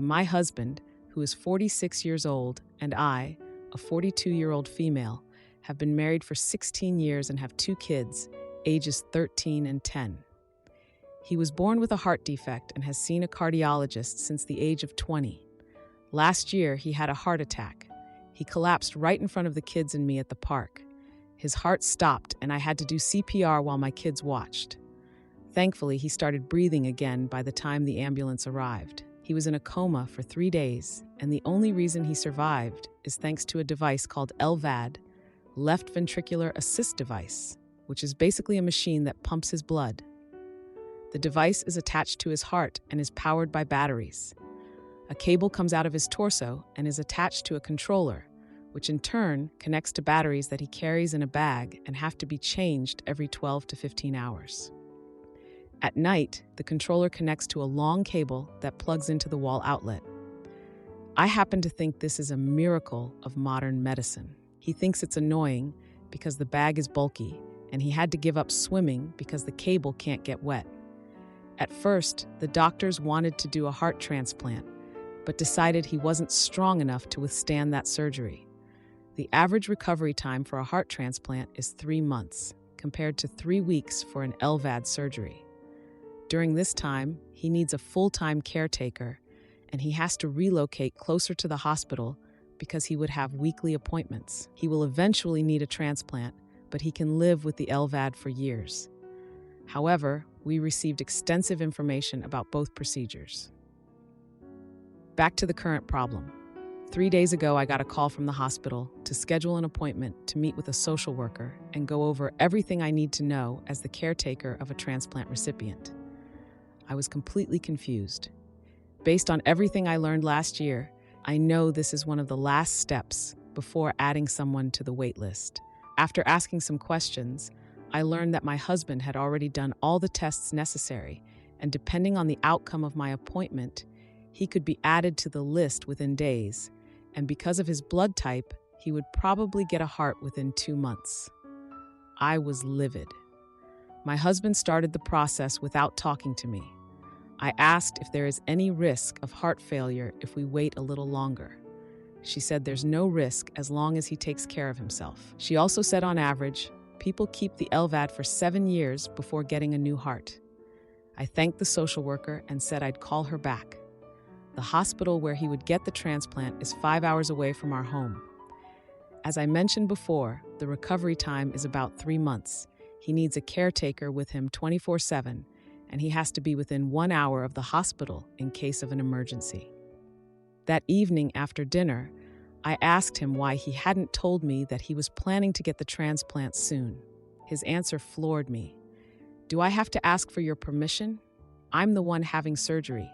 my husband, who is 46 years old, and I, a 42-year-old female, have been married for 16 years and have 2 kids, ages 13 and 10. He was born with a heart defect and has seen a cardiologist since the age of 20. Last year, he had a heart attack. He collapsed right in front of the kids and me at the park. His heart stopped, and I had to do CPR while my kids watched. Thankfully, he started breathing again by the time the ambulance arrived. He was in a coma for 3 days, and the only reason he survived is thanks to a device called LVAD, left ventricular assist device, which is basically a machine that pumps his blood. The device is attached to his heart and is powered by batteries. A cable comes out of his torso and is attached to a controller, which in turn connects to batteries that he carries in a bag and have to be changed every 12 to 15 hours. At night, the controller connects to a long cable that plugs into the wall outlet. I happen to think this is a miracle of modern medicine. He thinks it's annoying because the bag is bulky, and he had to give up swimming because the cable can't get wet. At first, the doctors wanted to do a heart transplant, but decided he wasn't strong enough to withstand that surgery. The average recovery time for a heart transplant is 3 months, compared to 3 weeks for an LVAD surgery. During this time, he needs a full-time caretaker, and he has to relocate closer to the hospital because he would have weekly appointments. He will eventually need a transplant, but he can live with the LVAD for years. However, we received extensive information about both procedures. Back to the current problem. 3 days ago, I got a call from the hospital to schedule an appointment to meet with a social worker and go over everything I need to know as the caretaker of a transplant recipient. I was completely confused. Based on everything I learned last year, I know this is one of the last steps before adding someone to the wait list. After asking some questions, I learned that my husband had already done all the tests necessary, and depending on the outcome of my appointment, he could be added to the list within days, and because of his blood type, he would probably get a heart within 2 months. I was livid. My husband started the process without talking to me. I asked if there is any risk of heart failure if we wait a little longer. She said there's no risk as long as he takes care of himself. She also said on average, people keep the LVAD for 7 years before getting a new heart. I thanked the social worker and said I'd call her back. The hospital where he would get the transplant is 5 hours away from our home. As I mentioned before, the recovery time is about 3 months. He needs a caretaker with him 24/7, and he has to be within 1 hour of the hospital in case of an emergency. That evening after dinner, I asked him why he hadn't told me that he was planning to get the transplant soon. His answer floored me. "Do I have to ask for your permission? I'm the one having surgery.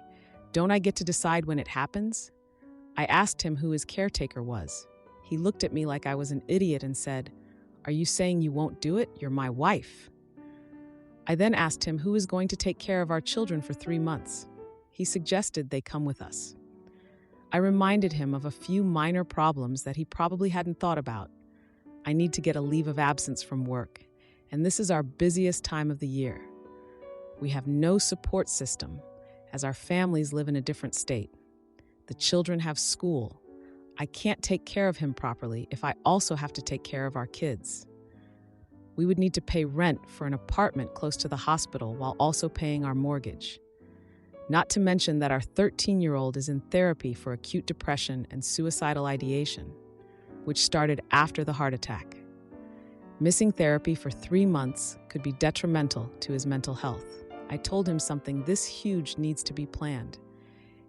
Don't I get to decide when it happens?" I asked him who his caretaker was. He looked at me like I was an idiot and said, "Are you saying you won't do it? You're my wife." I then asked him who is going to take care of our children for 3 months. He suggested they come with us. I reminded him of a few minor problems that he probably hadn't thought about. I need to get a leave of absence from work, and this is our busiest time of the year. We have no support system, as our families live in a different state. The children have school. I can't take care of him properly if I also have to take care of our kids. We would need to pay rent for an apartment close to the hospital while also paying our mortgage. Not to mention that our 13-year-old is in therapy for acute depression and suicidal ideation, which started after the heart attack. Missing therapy for 3 months could be detrimental to his mental health. I told him something this huge needs to be planned.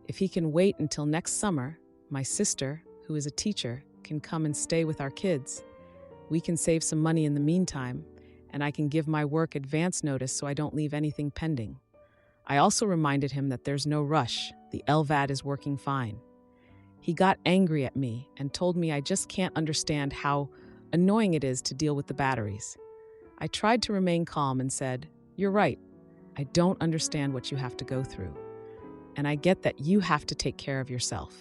If he can wait until next summer, my sister, who is a teacher, can come and stay with our kids. We can save some money in the meantime, and I can give my work advance notice so I don't leave anything pending. I also reminded him that there's no rush. The LVAD is working fine. He got angry at me and told me I just can't understand how annoying it is to deal with the batteries. I tried to remain calm and said, "You're right. I don't understand what you have to go through. And I get that you have to take care of yourself.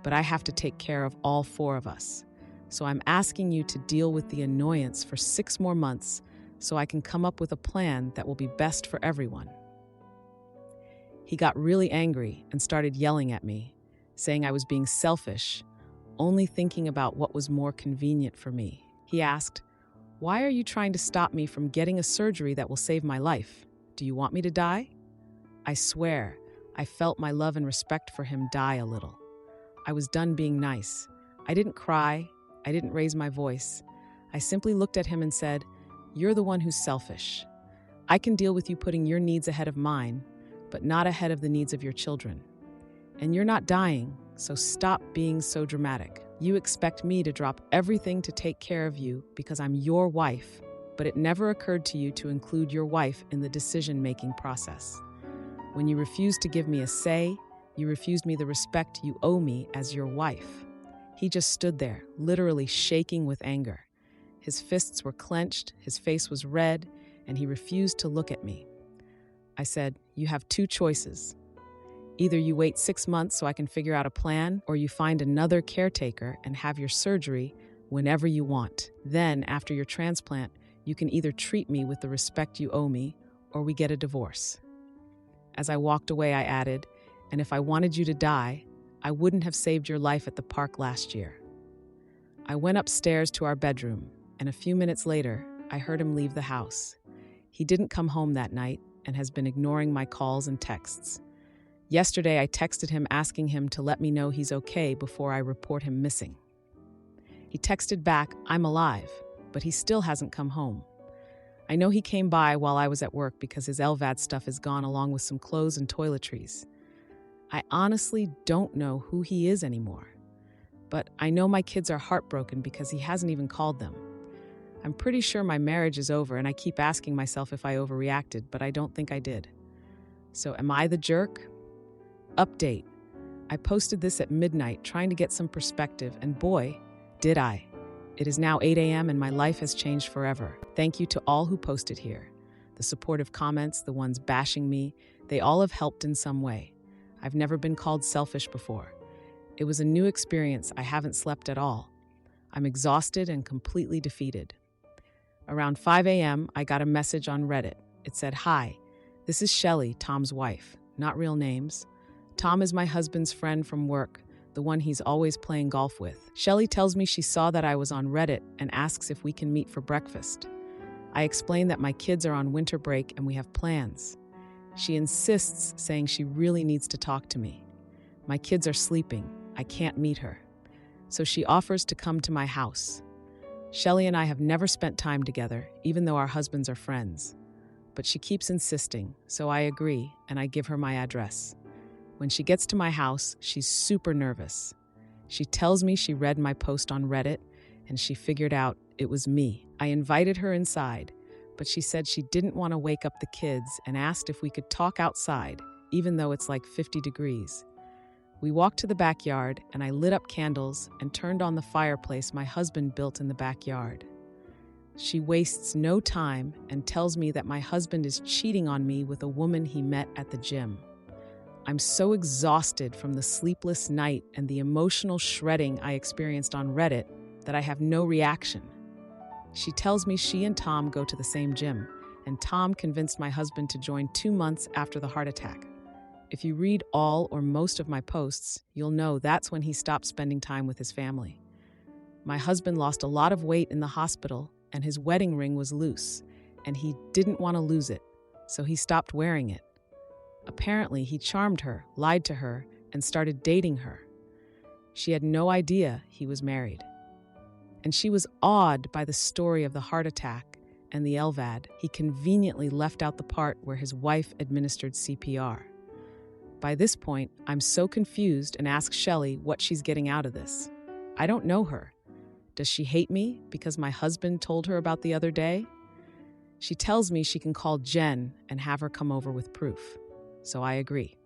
But I have to take care of all 4 of us. So I'm asking you to deal with the annoyance for 6 more months so I can come up with a plan that will be best for everyone." He got really angry and started yelling at me, saying I was being selfish, only thinking about what was more convenient for me. He asked, "Why are you trying to stop me from getting a surgery that will save my life? Do you want me to die?" I swear, I felt my love and respect for him die a little. I was done being nice. I didn't cry. I didn't raise my voice. I simply looked at him and said, "You're the one who's selfish. I can deal with you putting your needs ahead of mine, but not ahead of the needs of your children. And you're not dying, so stop being so dramatic. You expect me to drop everything to take care of you because I'm your wife, but it never occurred to you to include your wife in the decision-making process. When you refused to give me a say, you refused me the respect you owe me as your wife." He just stood there, literally shaking with anger. His fists were clenched, his face was red, and he refused to look at me. I said, "You have two choices. Either you wait 6 months so I can figure out a plan, or you find another caretaker and have your surgery whenever you want. Then, after your transplant, you can either treat me with the respect you owe me, or we get a divorce." As I walked away, I added, "And if I wanted you to die, I wouldn't have saved your life at the park last year." I went upstairs to our bedroom, and a few minutes later, I heard him leave the house. He didn't come home that night and has been ignoring my calls and texts. Yesterday, I texted him asking him to let me know he's okay before I report him missing. He texted back, "I'm alive," but he still hasn't come home. I know he came by while I was at work because his LVAD stuff is gone along with some clothes and toiletries. I honestly don't know who he is anymore. But I know my kids are heartbroken because he hasn't even called them. I'm pretty sure my marriage is over, and I keep asking myself if I overreacted, but I don't think I did. So am I the jerk? Update. I posted this at midnight trying to get some perspective, and boy, did I. It is now 8 a.m. and my life has changed forever. Thank you to all who posted here. The supportive comments, the ones bashing me, they all have helped in some way. I've never been called selfish before. It was a new experience. I haven't slept at all. I'm exhausted and completely defeated. Around 5 a.m., I got a message on Reddit. It said, "Hi, this is Shelly, Tom's wife." Not real names. Tom is my husband's friend from work, the one he's always playing golf with. Shelly tells me she saw that I was on Reddit and asks if we can meet for breakfast. I explain that my kids are on winter break and we have plans. She insists, saying she really needs to talk to me. My kids are sleeping. I can't meet her. So she offers to come to my house. Shelly and I have never spent time together, even though our husbands are friends. But she keeps insisting, so I agree, and I give her my address. When she gets to my house, she's super nervous. She tells me she read my post on Reddit, and she figured out it was me. I invited her inside, but she said she didn't want to wake up the kids and asked if we could talk outside, even though it's like 50 degrees. We walked to the backyard, and I lit up candles and turned on the fireplace my husband built in the backyard. She wastes no time and tells me that my husband is cheating on me with a woman he met at the gym. I'm so exhausted from the sleepless night and the emotional shredding I experienced on Reddit that I have no reaction. She tells me she and Tom go to the same gym, and Tom convinced my husband to join 2 months after the heart attack. If you read all or most of my posts, you'll know that's when he stopped spending time with his family. My husband lost a lot of weight in the hospital, and his wedding ring was loose, and he didn't want to lose it, so he stopped wearing it. Apparently, he charmed her, lied to her, and started dating her. She had no idea he was married. And she was awed by the story of the heart attack and the LVAD. He conveniently left out the part where his wife administered CPR. By this point, I'm so confused and ask Shelly what she's getting out of this. I don't know her. Does she hate me because my husband told her about the other day? She tells me she can call Jen and have her come over with proof. So I agree.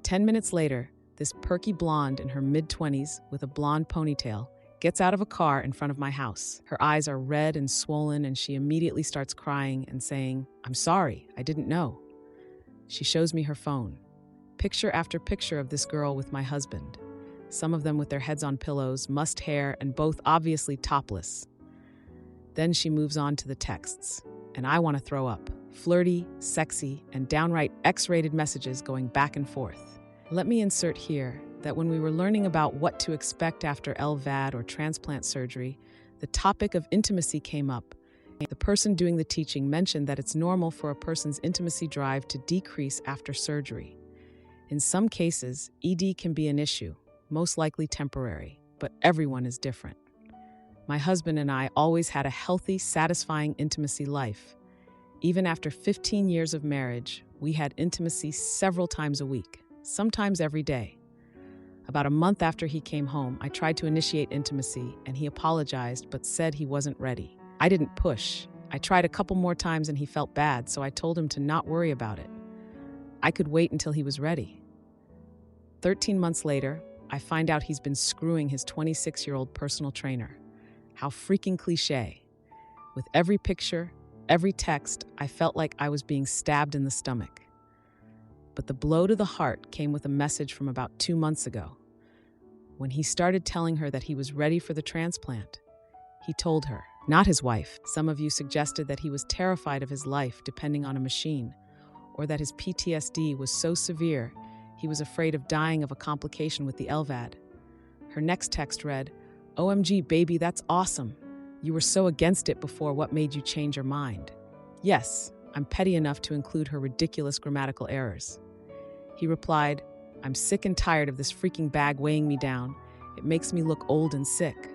10 minutes later, this perky blonde in her mid-20s with a blonde ponytail gets out of a car in front of my house. Her eyes are red and swollen, and she immediately starts crying and saying, "I'm sorry, I didn't know." She shows me her phone. Picture after picture of this girl with my husband. Some of them with their heads on pillows, mussed hair, and both obviously topless. Then she moves on to the texts, and I want to throw up. flirty, sexy, and downright X-rated messages going back and forth. Let me insert here that when we were learning about what to expect after LVAD or transplant surgery, the topic of intimacy came up. The person doing the teaching mentioned that it's normal for a person's intimacy drive to decrease after surgery. In some cases, ED can be an issue, most likely temporary, but everyone is different. My husband and I always had a healthy, satisfying intimacy life. Even after 15 years of marriage, we had intimacy several times a week, sometimes every day. About a month after he came home, I tried to initiate intimacy, and he apologized but said he wasn't ready. I didn't push. I tried a couple more times and he felt bad, so I told him to not worry about it. I could wait until he was ready. 13 months later, I find out he's been screwing his 26-year-old personal trainer. How freaking cliche. With every picture, every text, I felt like I was being stabbed in the stomach. But the blow to the heart came with a message from about 2 months ago. When he started telling her that he was ready for the transplant, he told her, not his wife. Some of you suggested that he was terrified of his life depending on a machine, or that his PTSD was so severe he was afraid of dying of a complication with the LVAD. Her next text read, "OMG, baby, that's awesome. You were so against it before. What made you change your mind?" Yes, I'm petty enough to include her ridiculous grammatical errors. He replied, "I'm sick and tired of this freaking bag weighing me down. It makes me look old and sick."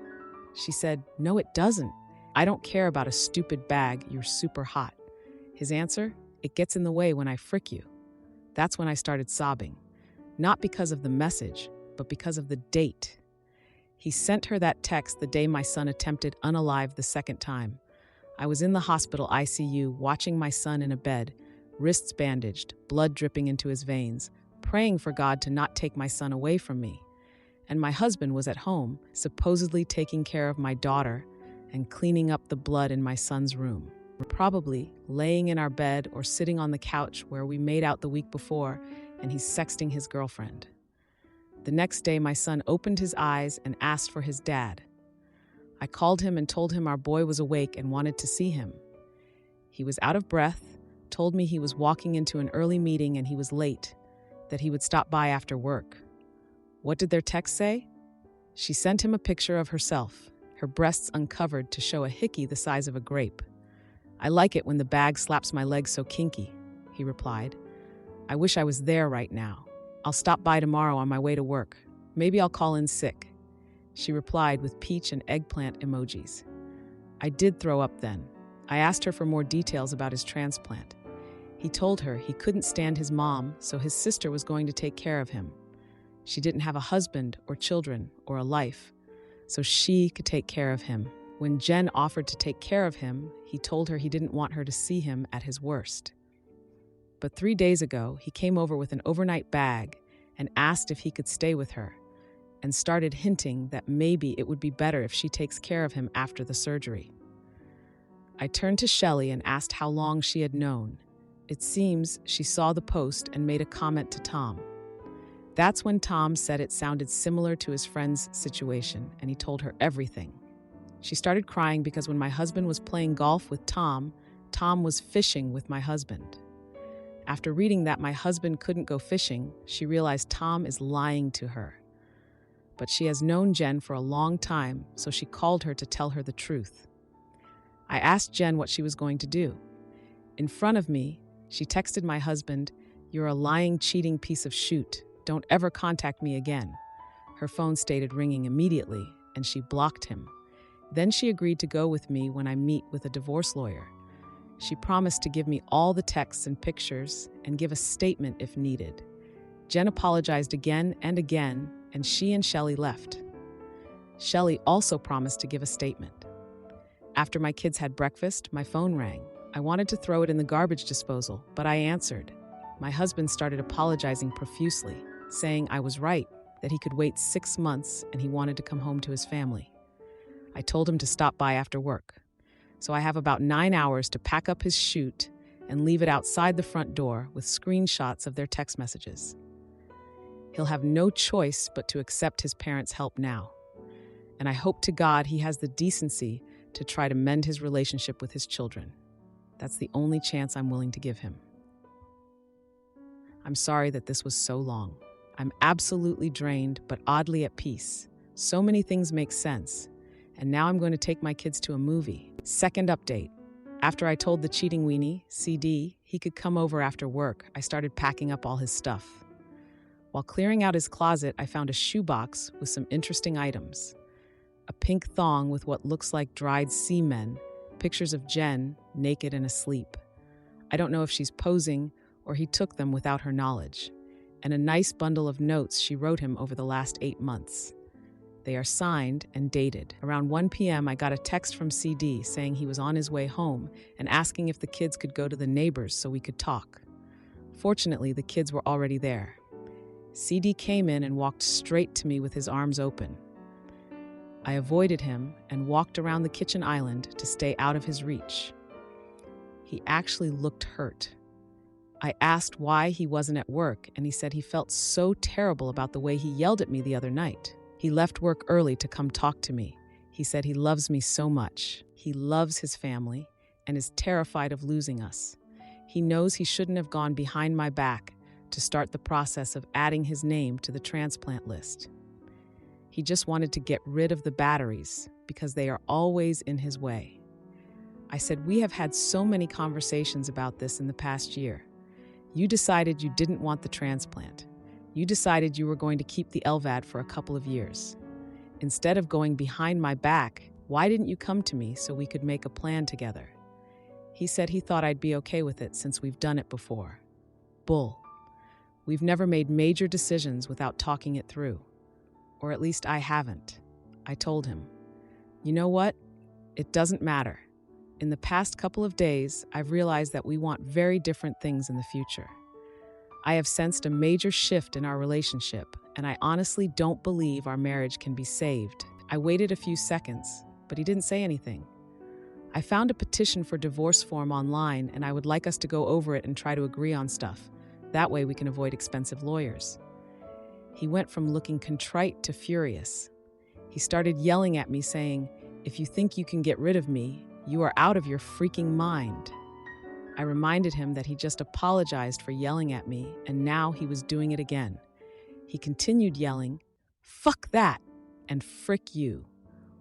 She said, "No, it doesn't. I don't care about a stupid bag. You're super hot." His answer, "It gets in the way when I frick you." That's when I started sobbing. Not because of the message, but because of the date. He sent her that text the day my son attempted unalive the second time. I was in the hospital ICU watching my son in a bed, wrists bandaged, blood dripping into his veins, praying for God to not take my son away from me. And my husband was at home, supposedly taking care of my daughter and cleaning up the blood in my son's room. We're probably laying in our bed or sitting on the couch where we made out the week before, and he's sexting his girlfriend. The next day, my son opened his eyes and asked for his dad. I called him and told him our boy was awake and wanted to see him. He was out of breath, told me he was walking into an early meeting and he was late, that he would stop by after work. What did their text say? She sent him a picture of herself, her breasts uncovered to show a hickey the size of a grape. "I like it when the bag slaps my legs so kinky," he replied. "I wish I was there right now. I'll stop by tomorrow on my way to work. Maybe I'll call in sick." She replied with peach and eggplant emojis. I did throw up then. I asked her for more details about his transplant. He told her he couldn't stand his mom, so his sister was going to take care of him. She didn't have a husband or children or a life, so she could take care of him. When Jen offered to take care of him, he told her he didn't want her to see him at his worst. But 3 days ago, he came over with an overnight bag and asked if he could stay with her, and started hinting that maybe it would be better if she takes care of him after the surgery. I turned to Shelley and asked how long she had known. It seems she saw the post and made a comment to Tom. That's when Tom said it sounded similar to his friend's situation, and he told her everything. She started crying because when my husband was playing golf with Tom, Tom was fishing with my husband. After reading that my husband couldn't go fishing, she realized Tom is lying to her. But she has known Jen for a long time, so she called her to tell her the truth. I asked Jen what she was going to do. In front of me, she texted my husband, "You're a lying, cheating piece of shoot. Don't ever contact me again." Her phone started ringing immediately, and she blocked him. Then she agreed to go with me when I meet with a divorce lawyer. She promised to give me all the texts and pictures and give a statement if needed. Jen apologized again and again, and she and Shelley left. Shelley also promised to give a statement. After my kids had breakfast, my phone rang. I wanted to throw it in the garbage disposal, but I answered. My husband started apologizing profusely, saying I was right, that he could wait 6 months and he wanted to come home to his family. I told him to stop by after work. So I have about 9 hours to pack up his chute and leave it outside the front door with screenshots of their text messages. He'll have no choice but to accept his parents' help now. And I hope to God he has the decency to try to mend his relationship with his children. That's the only chance I'm willing to give him. I'm sorry that this was so long. I'm absolutely drained, but oddly at peace. So many things make sense. And now I'm going to take my kids to a movie. Second update. After I told the cheating weenie, CD, he could come over after work, I started packing up all his stuff. While clearing out his closet, I found a shoebox with some interesting items. A pink thong with what looks like dried semen, pictures of Jen, naked and asleep. I don't know if she's posing or he took them without her knowledge. And a nice bundle of notes she wrote him over the last 8 months. They are signed and dated. Around 1 p.m., I got a text from CD saying he was on his way home and asking if the kids could go to the neighbors so we could talk. Fortunately, the kids were already there. CD came in and walked straight to me with his arms open. I avoided him and walked around the kitchen island to stay out of his reach. He actually looked hurt. I asked why he wasn't at work, and he said he felt so terrible about the way he yelled at me the other night. He left work early to come talk to me. He said he loves me so much. He loves his family and is terrified of losing us. He knows he shouldn't have gone behind my back to start the process of adding his name to the transplant list. He just wanted to get rid of the batteries because they are always in his way. I said, we have had so many conversations about this in the past year. You decided you didn't want the transplant. You decided you were going to keep the LVAD for a couple of years. Instead of going behind my back, why didn't you come to me so we could make a plan together? He said he thought I'd be okay with it since we've done it before. Bull. We've never made major decisions without talking it through. Or at least I haven't. I told him, you know what? It doesn't matter. In the past couple of days, I've realized that we want very different things in the future. I have sensed a major shift in our relationship, and I honestly don't believe our marriage can be saved. I waited a few seconds, but he didn't say anything. I found a petition for divorce form online, and I would like us to go over it and try to agree on stuff. That way we can avoid expensive lawyers. He went from looking contrite to furious. He started yelling at me, saying, if you think you can get rid of me, you are out of your freaking mind. I reminded him that he just apologized for yelling at me, and now he was doing it again. He continued yelling, fuck that, and frick you.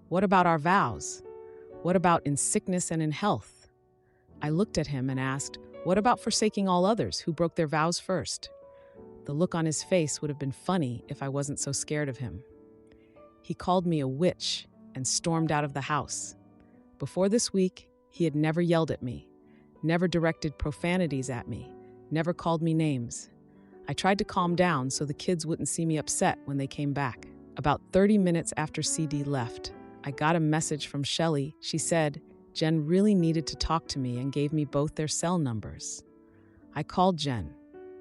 What about our vows? What about in sickness and in health? I looked at him and asked, what about forsaking all others who broke their vows first? The look on his face would have been funny if I wasn't so scared of him. He called me a witch and stormed out of the house. Before this week, he had never yelled at me, never directed profanities at me, never called me names. I tried to calm down so the kids wouldn't see me upset when they came back. About 30 minutes after CD left, I got a message from Shelly. She said Jen really needed to talk to me and gave me both their cell numbers. I called Jen.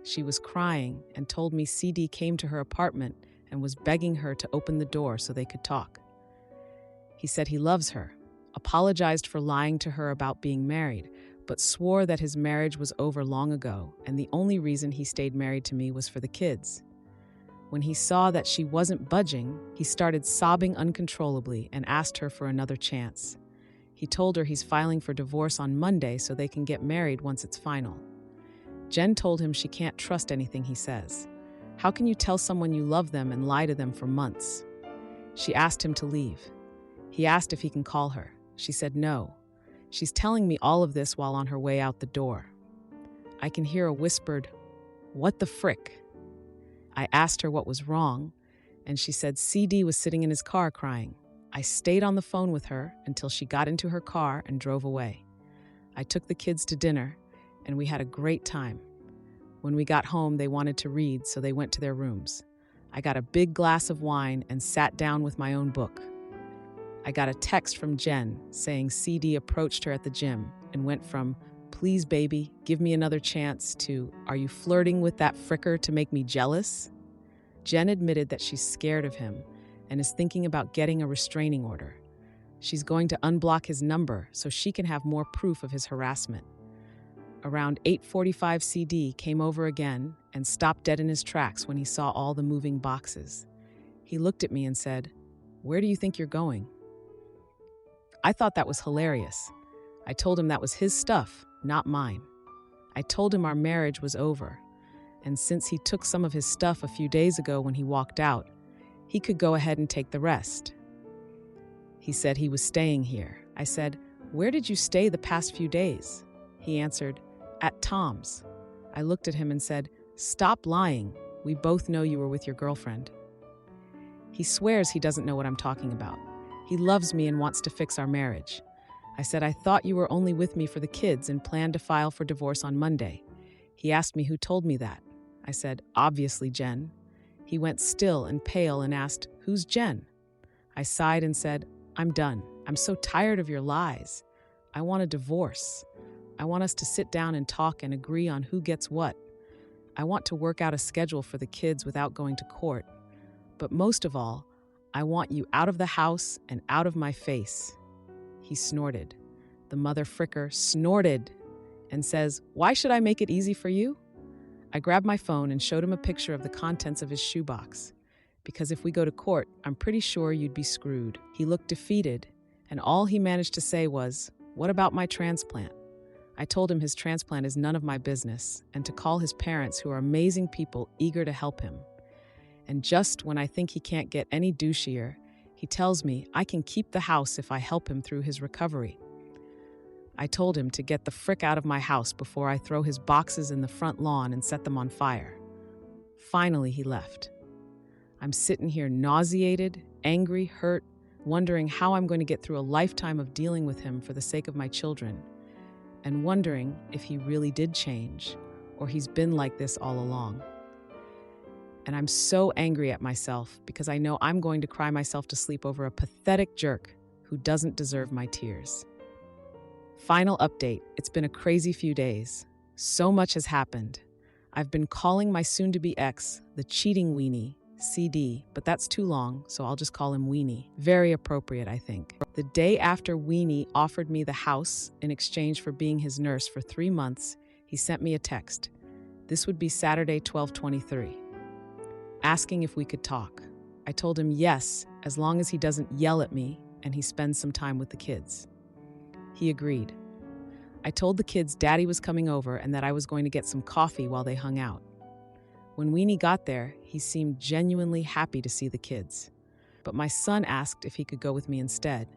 She was crying and told me CD came to her apartment and was begging her to open the door so they could talk. He said he loves her, apologized for lying to her about being married, but swore that his marriage was over long ago and the only reason he stayed married to me was for the kids. When he saw that she wasn't budging, he started sobbing uncontrollably and asked her for another chance. He told her he's filing for divorce on Monday so they can get married once it's final. Jen told him she can't trust anything he says. How can you tell someone you love them and lie to them for months? She asked him to leave. He asked if he can call her. She said no. She's telling me all of this while on her way out the door. I can hear a whispered, "What the frick?" I asked her what was wrong, and she said CD was sitting in his car crying. I stayed on the phone with her until she got into her car and drove away. I took the kids to dinner, and we had a great time. When we got home, they wanted to read, so they went to their rooms. I got a big glass of wine and sat down with my own book. I got a text from Jen saying CD approached her at the gym and went from, "Please, baby, give me another chance," to, "Are you flirting with that fricker to make me jealous?" Jen admitted that she's scared of him and is thinking about getting a restraining order. She's going to unblock his number so she can have more proof of his harassment. Around 8:45, CD came over again and stopped dead in his tracks when he saw all the moving boxes. He looked at me and said, "Where do you think you're going?" I thought that was hilarious. I told him that was his stuff, not mine. I told him our marriage was over, and since he took some of his stuff a few days ago when he walked out, he could go ahead and take the rest. He said he was staying here. I said, "Where did you stay the past few days?" He answered, "At Tom's." I looked at him and said, "Stop lying. We both know you were with your girlfriend." He swears he doesn't know what I'm talking about. He loves me and wants to fix our marriage. I said, "I thought you were only with me for the kids and planned to file for divorce on Monday." He asked me who told me that. I said, "Obviously, Jen." He went still and pale and asked, "Who's Jen?" I sighed and said, "I'm done. I'm so tired of your lies. I want a divorce. I want us to sit down and talk and agree on who gets what. I want to work out a schedule for the kids without going to court. But most of all, I want you out of the house and out of my face." He snorted. The mother fricker snorted and says, "Why should I make it easy for you?" I grabbed my phone and showed him a picture of the contents of his shoebox. "Because if we go to court, I'm pretty sure you'd be screwed." He looked defeated, and all he managed to say was, "What about my transplant?" I told him his transplant is none of my business, and to call his parents, who are amazing people eager to help him. And just when I think he can't get any douchier, he tells me I can keep the house if I help him through his recovery. I told him to get the frick out of my house before I throw his boxes in the front lawn and set them on fire. Finally, he left. I'm sitting here nauseated, angry, hurt, wondering how I'm going to get through a lifetime of dealing with him for the sake of my children, and wondering if he really did change, or he's been like this all along. And I'm so angry at myself because I know I'm going to cry myself to sleep over a pathetic jerk who doesn't deserve my tears. Final update. It's been a crazy few days. So much has happened. I've been calling my soon-to-be ex the cheating weenie, CD, but that's too long, so I'll just call him Weenie. Very appropriate, I think. The day after Weenie offered me the house in exchange for being his nurse for 3 months, he sent me a text. This would be Saturday, 12/23. Asking if we could talk. I told him yes, as long as he doesn't yell at me and he spends some time with the kids. He agreed. I told the kids Daddy was coming over and that I was going to get some coffee while they hung out. When Weenie got there, he seemed genuinely happy to see the kids. But my son asked if he could go with me instead.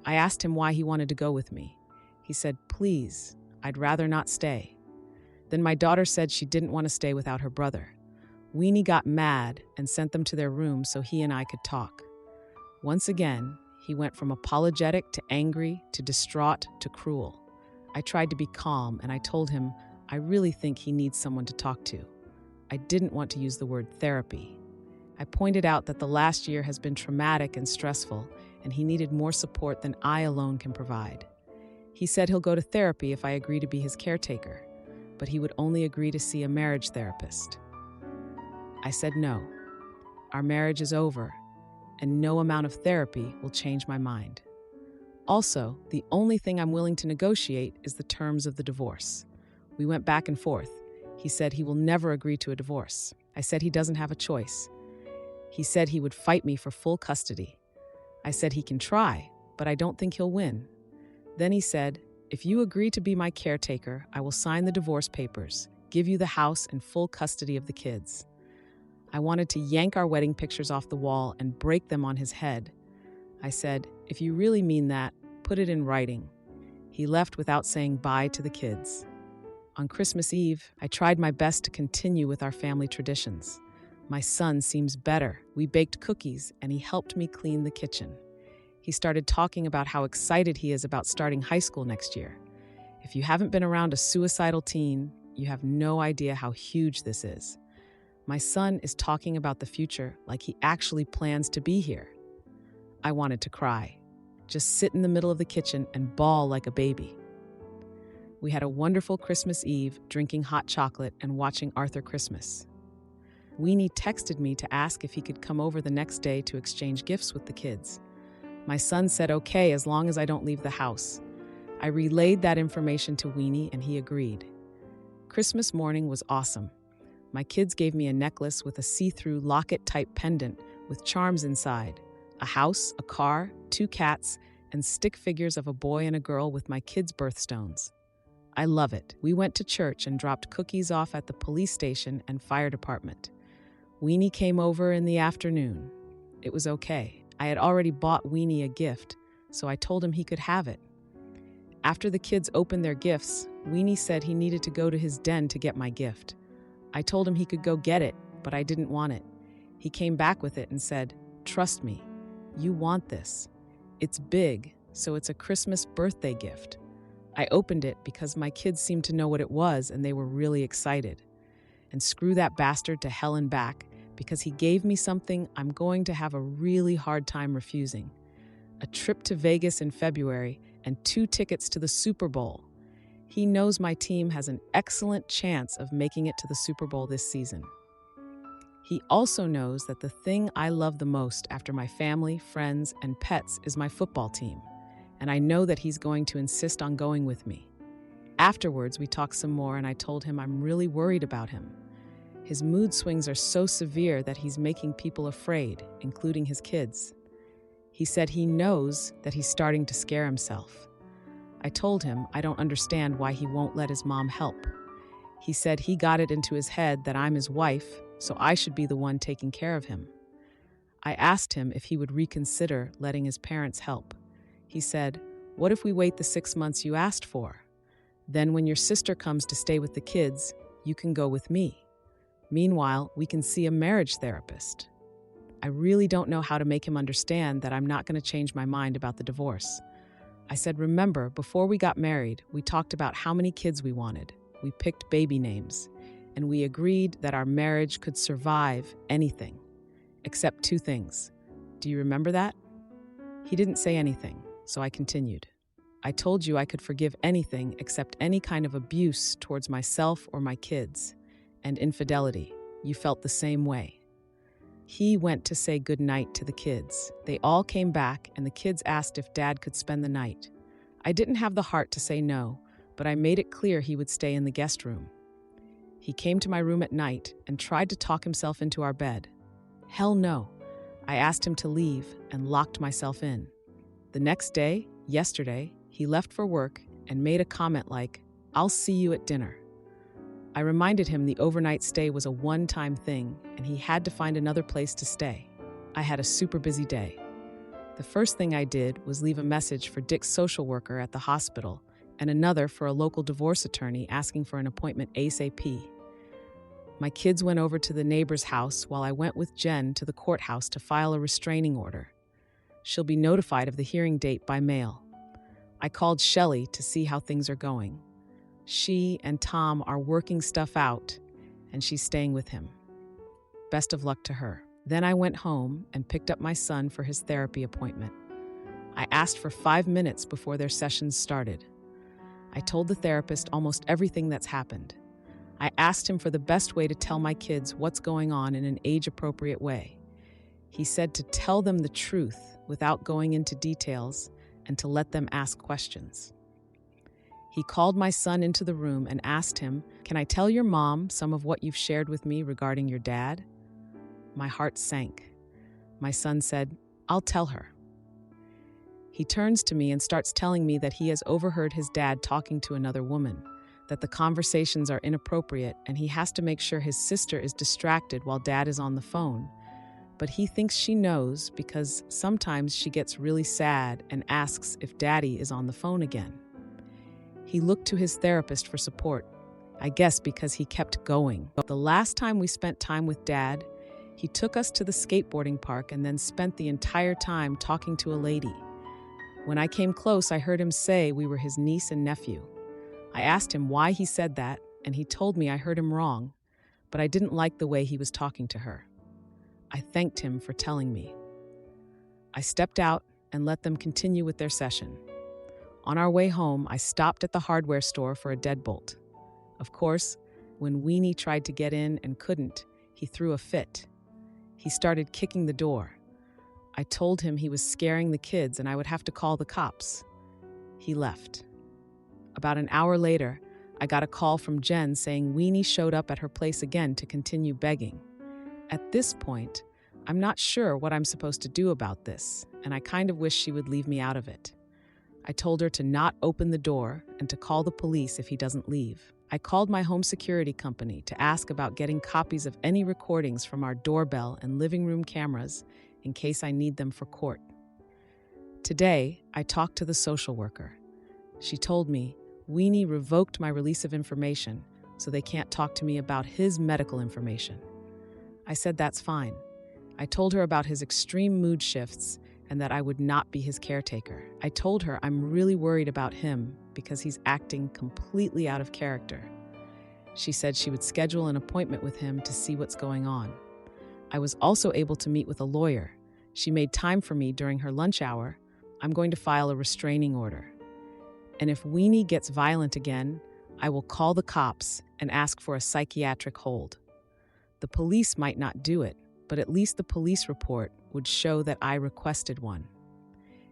I asked him why he wanted to go with me. He said, "Please, I'd rather not stay." Then my daughter said she didn't want to stay without her brother. Weenie got mad and sent them to their room so he and I could talk. Once again, he went from apologetic to angry to distraught to cruel. I tried to be calm and I told him I really think he needs someone to talk to. I didn't want to use the word therapy. I pointed out that the last year has been traumatic and stressful and he needed more support than I alone can provide. He said he'll go to therapy if I agree to be his caretaker, but he would only agree to see a marriage therapist. I said no. Our marriage is over, and no amount of therapy will change my mind. Also, the only thing I'm willing to negotiate is the terms of the divorce. We went back and forth. He said he will never agree to a divorce. I said he doesn't have a choice. He said he would fight me for full custody. I said he can try, but I don't think he'll win. Then he said, "If you agree to be my caretaker, I will sign the divorce papers, give you the house and full custody of the kids." I wanted to yank our wedding pictures off the wall and break them on his head. I said, "If you really mean that, put it in writing." He left without saying bye to the kids. On Christmas Eve, I tried my best to continue with our family traditions. My son seems better. We baked cookies, and he helped me clean the kitchen. He started talking about how excited he is about starting high school next year. If you haven't been around a suicidal teen, you have no idea how huge this is. My son is talking about the future like he actually plans to be here. I wanted to cry, just sit in the middle of the kitchen and bawl like a baby. We had a wonderful Christmas Eve, drinking hot chocolate and watching Arthur Christmas. Weenie texted me to ask if he could come over the next day to exchange gifts with the kids. My son said okay as long as I don't leave the house. I relayed that information to Weenie and he agreed. Christmas morning was awesome. My kids gave me a necklace with a see-through locket-type pendant with charms inside, a house, a car, 2 cats, and stick figures of a boy and a girl with my kids' birthstones. I love it. We went to church and dropped cookies off at the police station and fire department. Weenie came over in the afternoon. It was okay. I had already bought Weenie a gift, so I told him he could have it. After the kids opened their gifts, Weenie said he needed to go to his den to get my gift. I told him he could go get it, but I didn't want it. He came back with it and said, "Trust me, you want this. It's big, so it's a Christmas birthday gift." I opened it because my kids seemed to know what it was and they were really excited. And screw that bastard to hell and back, because he gave me something I'm going to have a really hard time refusing. A trip to Vegas in February and 2 tickets to the Super Bowl. He knows my team has an excellent chance of making it to the Super Bowl this season. He also knows that the thing I love the most after my family, friends, and pets is my football team, and I know that he's going to insist on going with me. Afterwards, we talked some more and I told him I'm really worried about him. His mood swings are so severe that he's making people afraid, including his kids. He said he knows that he's starting to scare himself. I told him I don't understand why he won't let his mom help. He said he got it into his head that I'm his wife, so I should be the one taking care of him. I asked him if he would reconsider letting his parents help. He said, "What if we wait the 6 months you asked for? Then when your sister comes to stay with the kids, you can go with me. Meanwhile, we can see a marriage therapist." I really don't know how to make him understand that I'm not going to change my mind about the divorce. I said, "Remember, before we got married, we talked about how many kids we wanted. We picked baby names, and we agreed that our marriage could survive anything, except 2 things. Do you remember that?" He didn't say anything, so I continued. "I told you I could forgive anything except any kind of abuse towards myself or my kids, and infidelity. You felt the same way." He went to say goodnight to the kids. They all came back, and the kids asked if Dad could spend the night. I didn't have the heart to say no, but I made it clear he would stay in the guest room. He came to my room at night and tried to talk himself into our bed. Hell no. I asked him to leave and locked myself in. The next day, yesterday, he left for work and made a comment like, "I'll see you at dinner." I reminded him the overnight stay was a one-time thing and he had to find another place to stay. I had a super busy day. The first thing I did was leave a message for Dick's social worker at the hospital and another for a local divorce attorney asking for an appointment ASAP. My kids went over to the neighbor's house while I went with Jen to the courthouse to file a restraining order. She'll be notified of the hearing date by mail. I called Shelley to see how things are going. She and Tom are working stuff out, and she's staying with him. Best of luck to her. Then I went home and picked up my son for his therapy appointment. I asked for 5 minutes before their sessions started. I told the therapist almost everything that's happened. I asked him for the best way to tell my kids what's going on in an age-appropriate way. He said to tell them the truth without going into details and to let them ask questions. He called my son into the room and asked him, "Can I tell your mom some of what you've shared with me regarding your dad?" My heart sank. My son said, "I'll tell her." He turns to me and starts telling me that he has overheard his dad talking to another woman, that the conversations are inappropriate and he has to make sure his sister is distracted while dad is on the phone. But he thinks she knows because sometimes she gets really sad and asks if daddy is on the phone again. He looked to his therapist for support, I guess because he kept going. The last time we spent time with Dad, he took us to the skateboarding park and then spent the entire time talking to a lady. When I came close, I heard him say we were his niece and nephew. I asked him why he said that, and he told me I heard him wrong, but I didn't like the way he was talking to her. I thanked him for telling me. I stepped out and let them continue with their session. On our way home, I stopped at the hardware store for a deadbolt. Of course, when Weenie tried to get in and couldn't, he threw a fit. He started kicking the door. I told him he was scaring the kids and I would have to call the cops. He left. About an hour later, I got a call from Jen saying Weenie showed up at her place again to continue begging. At this point, I'm not sure what I'm supposed to do about this, and I kind of wish she would leave me out of it. I told her to not open the door and to call the police if he doesn't leave. I called my home security company to ask about getting copies of any recordings from our doorbell and living room cameras in case I need them for court. Today, I talked to the social worker. She told me Weenie revoked my release of information, so they can't talk to me about his medical information. I said that's fine. I told her about his extreme mood shifts and that I would not be his caretaker. I told her I'm really worried about him because he's acting completely out of character. She said she would schedule an appointment with him to see what's going on. I was also able to meet with a lawyer. She made time for me during her lunch hour. I'm going to file a restraining order. And if Weenie gets violent again, I will call the cops and ask for a psychiatric hold. The police might not do it, but at least the police report would show that I requested one.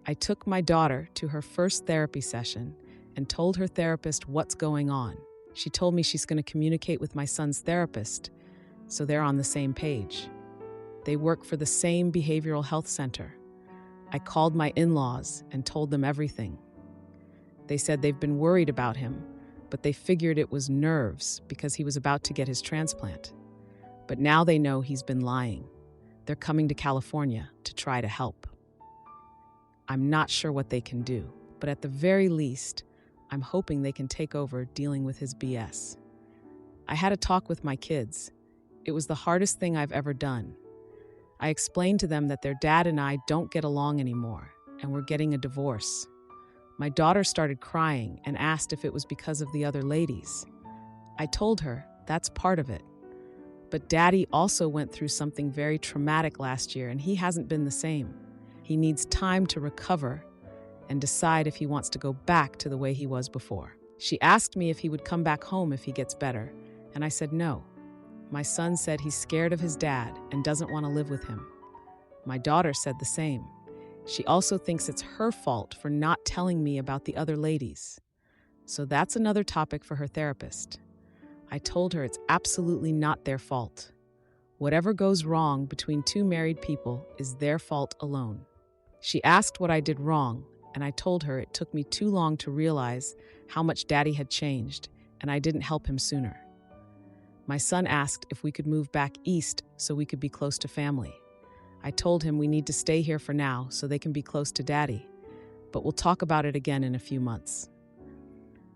I took my daughter to her first therapy session and told her therapist what's going on. She told me she's going to communicate with my son's therapist, so they're on the same page. They work for the same behavioral health center. I called my in-laws and told them everything. They said they've been worried about him, but they figured it was nerves because he was about to get his transplant. But now they know he's been lying. They're coming to California to try to help. I'm not sure what they can do, but at the very least, I'm hoping they can take over dealing with his BS. I had a talk with my kids. It was the hardest thing I've ever done. I explained to them that their dad and I don't get along anymore, and we're getting a divorce. My daughter started crying and asked if it was because of the other ladies. I told her that's part of it. But Daddy also went through something very traumatic last year, and he hasn't been the same. He needs time to recover and decide if he wants to go back to the way he was before. She asked me if he would come back home if he gets better, and I said no. My son said he's scared of his dad and doesn't want to live with him. My daughter said the same. She also thinks it's her fault for not telling me about the other ladies. So that's another topic for her therapist. I told her it's absolutely not their fault. Whatever goes wrong between two married people is their fault alone. She asked what I did wrong, and I told her it took me too long to realize how much Daddy had changed, and I didn't help him sooner. My son asked if we could move back east so we could be close to family. I told him we need to stay here for now so they can be close to Daddy, but we'll talk about it again in a few months.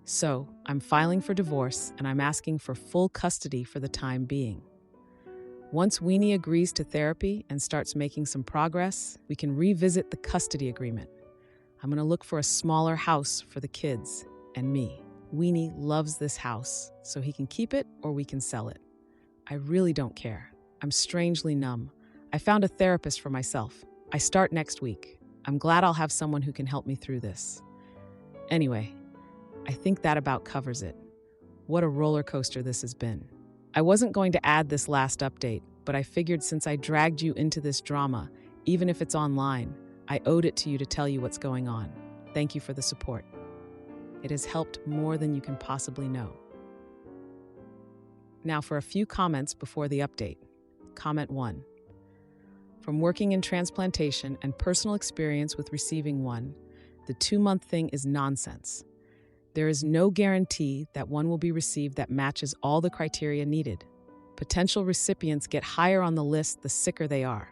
So, I'm filing for divorce and I'm asking for full custody for the time being. Once Weenie agrees to therapy and starts making some progress, we can revisit the custody agreement. I'm going to look for a smaller house for the kids and me. Weenie loves this house, so he can keep it or we can sell it. I really don't care. I'm strangely numb. I found a therapist for myself. I start next week. I'm glad I'll have someone who can help me through this. Anyway, I think that about covers it. What a roller coaster this has been. I wasn't going to add this last update, but I figured since I dragged you into this drama, even if it's online, I owed it to you to tell you what's going on. Thank you for the support. It has helped more than you can possibly know. Now for a few comments before the update. Comment 1. From working in transplantation and personal experience with receiving one, the 2-month thing is nonsense. There is no guarantee that one will be received that matches all the criteria needed. Potential recipients get higher on the list the sicker they are.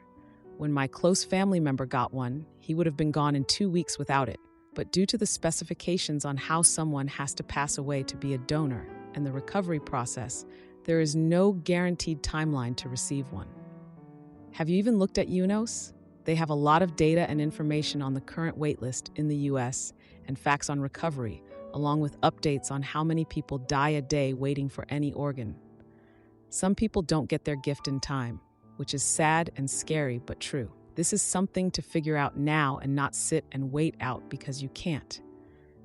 When my close family member got one, he would have been gone in 2 weeks without it. But due to the specifications on how someone has to pass away to be a donor and the recovery process, there is no guaranteed timeline to receive one. Have you even looked at UNOS? They have a lot of data and information on the current waitlist in the US and facts on recovery, along with updates on how many people die a day waiting for any organ. Some people don't get their gift in time, which is sad and scary but true. This is something to figure out now and not sit and wait out because you can't.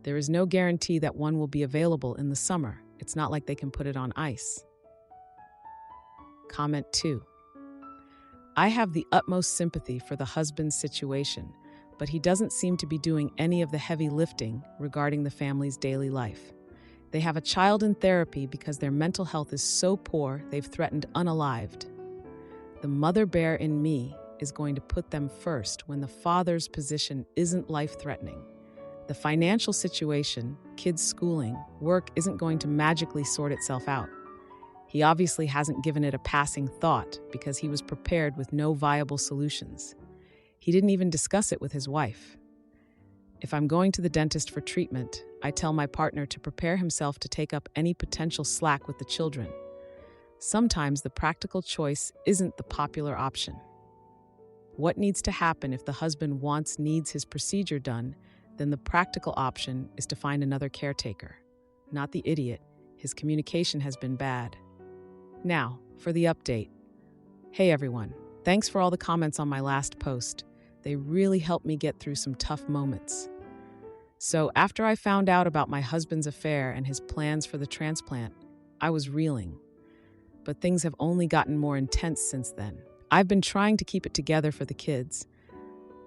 There is no guarantee that one will be available in the summer. It's not like they can put it on ice. Comment 2. I have the utmost sympathy for the husband's situation, but he doesn't seem to be doing any of the heavy lifting regarding the family's daily life. They have a child in therapy because their mental health is so poor they've threatened unalived. The mother bear in me is going to put them first when the father's position isn't life-threatening. The financial situation, kids' schooling, work isn't going to magically sort itself out. He obviously hasn't given it a passing thought because he was prepared with no viable solutions. He didn't even discuss it with his wife. If I'm going to the dentist for treatment, I tell my partner to prepare himself to take up any potential slack with the children. Sometimes the practical choice isn't the popular option. What needs to happen if the husband needs his procedure done, then the practical option is to find another caretaker. Not the idiot. His communication has been bad. Now, for the update. Hey everyone, thanks for all the comments on my last post. They really helped me get through some tough moments. So after I found out about my husband's affair and his plans for the transplant, I was reeling. But things have only gotten more intense since then. I've been trying to keep it together for the kids,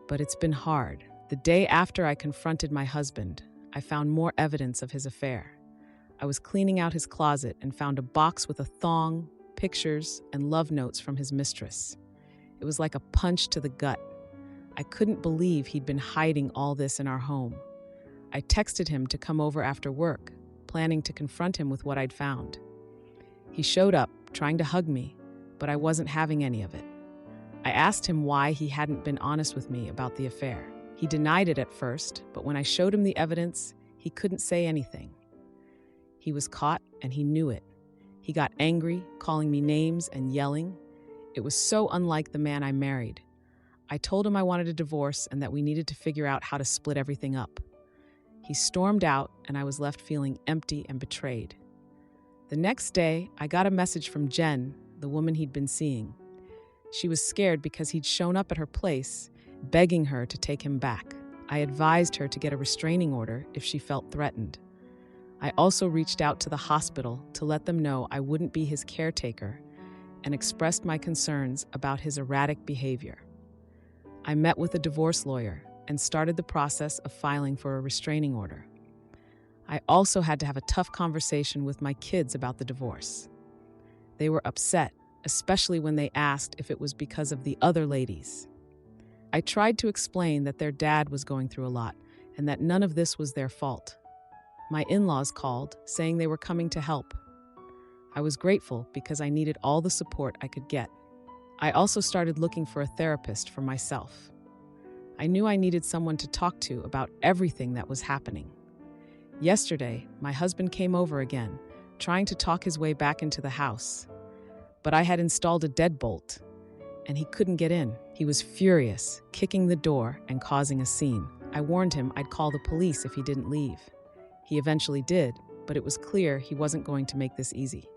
but it's been hard. The day after I confronted my husband, I found more evidence of his affair. I was cleaning out his closet and found a box with a thong, pictures, and love notes from his mistress. It was like a punch to the gut. I couldn't believe he'd been hiding all this in our home. I texted him to come over after work, planning to confront him with what I'd found. He showed up, trying to hug me, but I wasn't having any of it. I asked him why he hadn't been honest with me about the affair. He denied it at first, but when I showed him the evidence, he couldn't say anything. He was caught, and he knew it. He got angry, calling me names and yelling. It was so unlike the man I married. I told him I wanted a divorce and that we needed to figure out how to split everything up. He stormed out, and I was left feeling empty and betrayed. The next day, I got a message from Jen, the woman he'd been seeing. She was scared because he'd shown up at her place, begging her to take him back. I advised her to get a restraining order if she felt threatened. I also reached out to the hospital to let them know I wouldn't be his caretaker and expressed my concerns about his erratic behavior. I met with a divorce lawyer and started the process of filing for a restraining order. I also had to have a tough conversation with my kids about the divorce. They were upset, especially when they asked if it was because of the other ladies. I tried to explain that their dad was going through a lot and that none of this was their fault. My in-laws called, saying they were coming to help. I was grateful because I needed all the support I could get. I also started looking for a therapist for myself. I knew I needed someone to talk to about everything that was happening. Yesterday, my husband came over again, trying to talk his way back into the house. But I had installed a deadbolt, and he couldn't get in. He was furious, kicking the door and causing a scene. I warned him I'd call the police if he didn't leave. He eventually did, but it was clear he wasn't going to make this easy.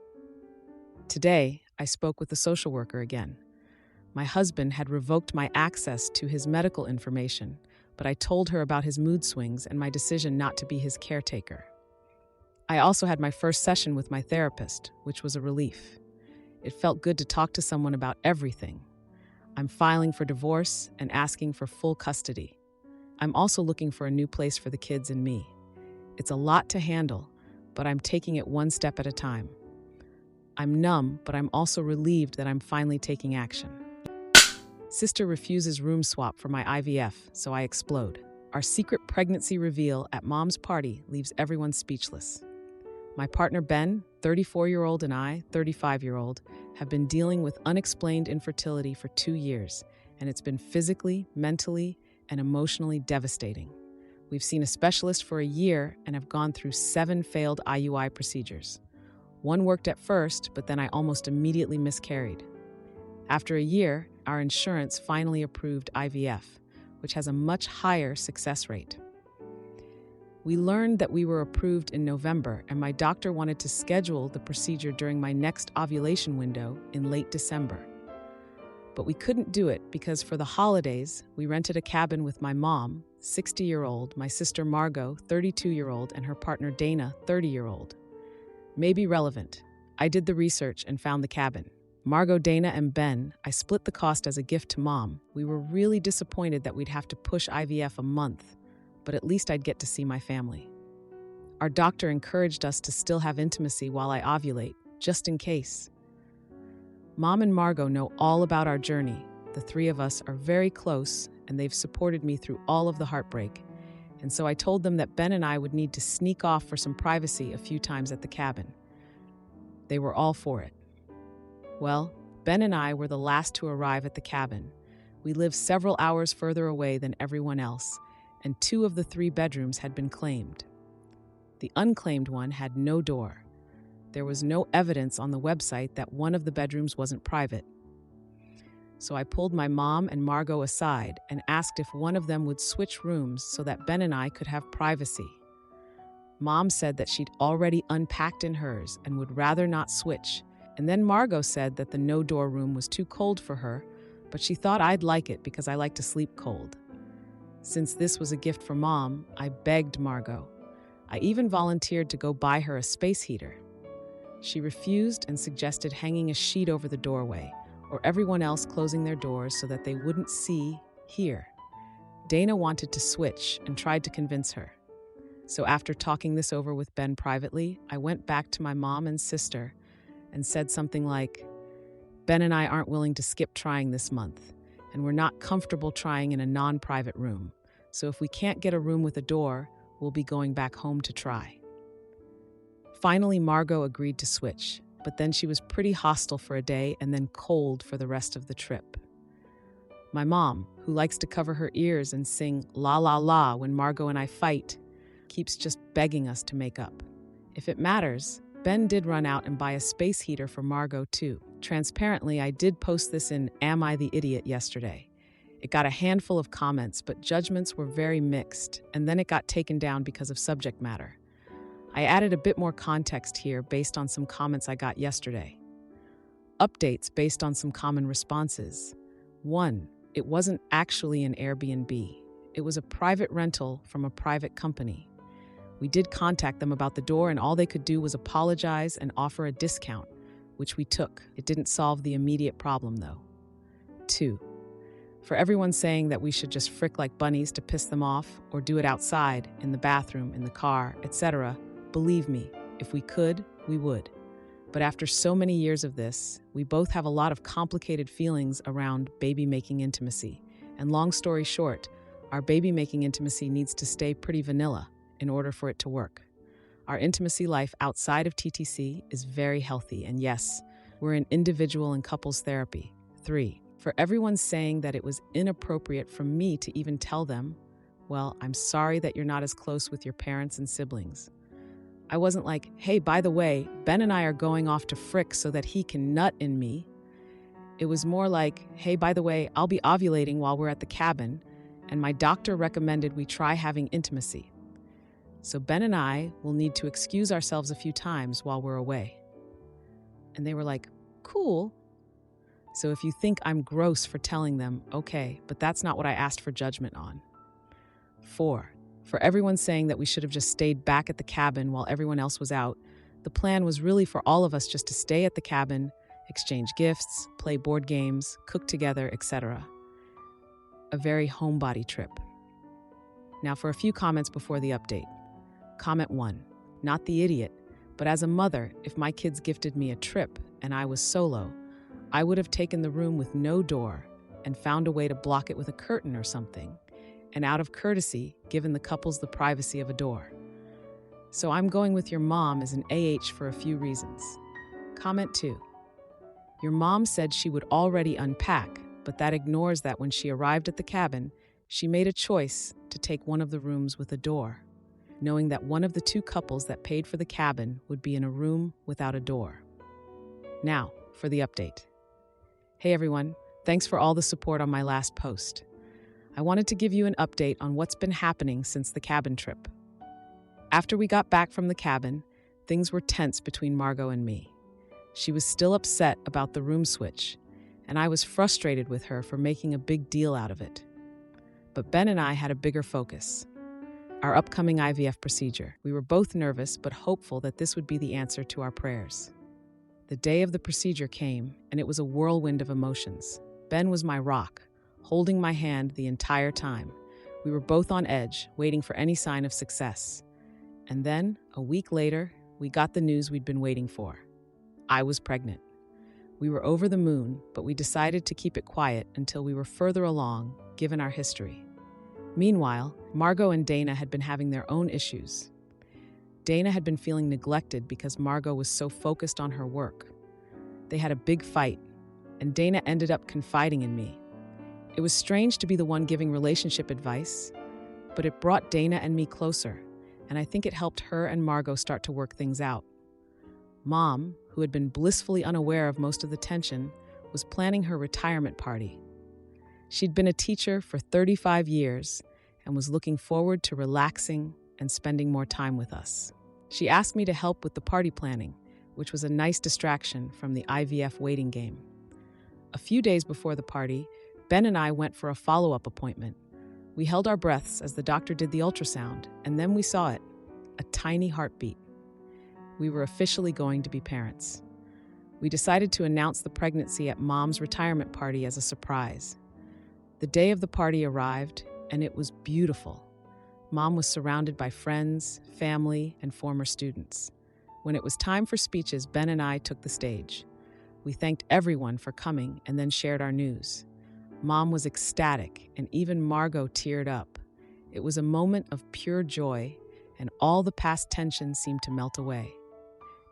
Today, I spoke with the social worker again. My husband had revoked my access to his medical information, but I told her about his mood swings and my decision not to be his caretaker. I also had my first session with my therapist, which was a relief. It felt good to talk to someone about everything. I'm filing for divorce and asking for full custody. I'm also looking for a new place for the kids and me. It's a lot to handle, but I'm taking it one step at a time. I'm numb, but I'm also relieved that I'm finally taking action. Sister refuses room swap for my IVF, so I explode. Our secret pregnancy reveal at mom's party leaves everyone speechless. My partner Ben, 34-year-old, and I, 35-year-old, have been dealing with unexplained infertility for 2 years, and it's been physically, mentally, and emotionally devastating. We've seen a specialist for a year and have gone through 7 failed IUI procedures. One worked at first, but then I almost immediately miscarried. After a year, our insurance finally approved IVF, which has a much higher success rate. We learned that we were approved in November, and my doctor wanted to schedule the procedure during my next ovulation window in late December. But we couldn't do it because for the holidays, we rented a cabin with my mom, 60-year-old, my sister Margot, 32-year-old, and her partner Dana, 30-year-old. Maybe relevant. I did the research and found the cabin. Margot, Dana, and Ben, I split the cost as a gift to Mom. We were really disappointed that we'd have to push IVF a month, but at least I'd get to see my family. Our doctor encouraged us to still have intimacy while I ovulate, just in case. Mom and Margot know all about our journey. The three of us are very close, and they've supported me through all of the heartbreak. and so I told them that Ben and I would need to sneak off for some privacy a few times at the cabin. They were all for it. Well, Ben and I were the last to arrive at the cabin. We lived several hours further away than everyone else, and 2 of the 3 bedrooms had been claimed. The unclaimed one had no door. There was no evidence on the website that one of the bedrooms wasn't private. So I pulled my mom and Margot aside and asked if one of them would switch rooms so that Ben and I could have privacy. Mom said that she'd already unpacked in hers and would rather not switch. And then Margot said that the no-door room was too cold for her, but she thought I'd like it because I like to sleep cold. Since this was a gift for Mom, I begged Margot. I even volunteered to go buy her a space heater. She refused and suggested hanging a sheet over the doorway, or everyone else closing their doors so that they wouldn't hear. Dana wanted to switch and tried to convince her. So after talking this over with Ben privately, I went back to my mom and sister and said something like, Ben and I aren't willing to skip trying this month, and we're not comfortable trying in a non-private room. So if we can't get a room with a door, we'll be going back home to try. Finally, Margot agreed to switch, but then she was pretty hostile for a day and then cold for the rest of the trip. My mom, who likes to cover her ears and sing la la la when Margot and I fight, keeps just begging us to make up. If it matters, Ben did run out and buy a space heater for Margot too. Transparently, I did post this in Am I the Idiot yesterday. It got a handful of comments, but judgments were very mixed, and then it got taken down because of subject matter. I added a bit more context here based on some comments I got yesterday. Updates based on some common responses. 1. It wasn't actually an Airbnb. It was a private rental from a private company. We did contact them about the door, and all they could do was apologize and offer a discount, which we took. It didn't solve the immediate problem, though. 2. For everyone saying that we should just frick like bunnies to piss them off, or do it outside, in the bathroom, in the car, etc., believe me, if we could, we would. But after so many years of this, we both have a lot of complicated feelings around baby-making intimacy. And long story short, our baby-making intimacy needs to stay pretty vanilla in order for it to work. Our intimacy life outside of TTC is very healthy, and yes, we're in individual and couples therapy. 3. For everyone saying that it was inappropriate for me to even tell them, well, I'm sorry that you're not as close with your parents and siblings. I wasn't like, hey, by the way, Ben and I are going off to frick so that he can nut in me. It was more like, hey, by the way, I'll be ovulating while we're at the cabin, and my doctor recommended we try having intimacy. So Ben and I will need to excuse ourselves a few times while we're away. And they were like, cool. So if you think I'm gross for telling them, okay, but that's not what I asked for judgment on. 4. For everyone saying that we should have just stayed back at the cabin while everyone else was out, the plan was really for all of us just to stay at the cabin, exchange gifts, play board games, cook together, etc. A very homebody trip. Now for a few comments before the update. Comment 1. Not the idiot, but as a mother, if my kids gifted me a trip and I was solo, I would have taken the room with no door and found a way to block it with a curtain or something, and out of courtesy, given the couples the privacy of a door. So I'm going with your mom as an AH for a few reasons. Comment 2. Your mom said she would already unpack, but that ignores that when she arrived at the cabin, she made a choice to take one of the rooms with a door, knowing that one of the 2 couples that paid for the cabin would be in a room without a door. Now, for the update. Hey everyone, thanks for all the support on my last post. I wanted to give you an update on what's been happening since the cabin trip. After we got back from the cabin, things were tense between Margot and me. She was still upset about the room switch, and I was frustrated with her for making a big deal out of it. But Ben and I had a bigger focus: our upcoming IVF procedure. We were both nervous but hopeful that this would be the answer to our prayers. The day of the procedure came, and it was a whirlwind of emotions. Ben was my rock, holding my hand the entire time. We were both on edge, waiting for any sign of success. And then, a week later, we got the news we'd been waiting for. I was pregnant. We were over the moon, but we decided to keep it quiet until we were further along, given our history. Meanwhile, Margot and Dana had been having their own issues. Dana had been feeling neglected because Margot was so focused on her work. They had a big fight, and Dana ended up confiding in me. It was strange to be the one giving relationship advice, but it brought Dana and me closer, and I think it helped her and Margot start to work things out. Mom, who had been blissfully unaware of most of the tension, was planning her retirement party. She'd been a teacher for 35 years and was looking forward to relaxing and spending more time with us. She asked me to help with the party planning, which was a nice distraction from the IVF waiting game. A few days before the party, Ben and I went for a follow-up appointment. We held our breaths as the doctor did the ultrasound, and then we saw it, a tiny heartbeat. We were officially going to be parents. We decided to announce the pregnancy at Mom's retirement party as a surprise. The day of the party arrived, and it was beautiful. Mom was surrounded by friends, family, and former students. When it was time for speeches, Ben and I took the stage. We thanked everyone for coming and then shared our news. Mom was ecstatic, and even Margot teared up. It was a moment of pure joy, and all the past tension seemed to melt away.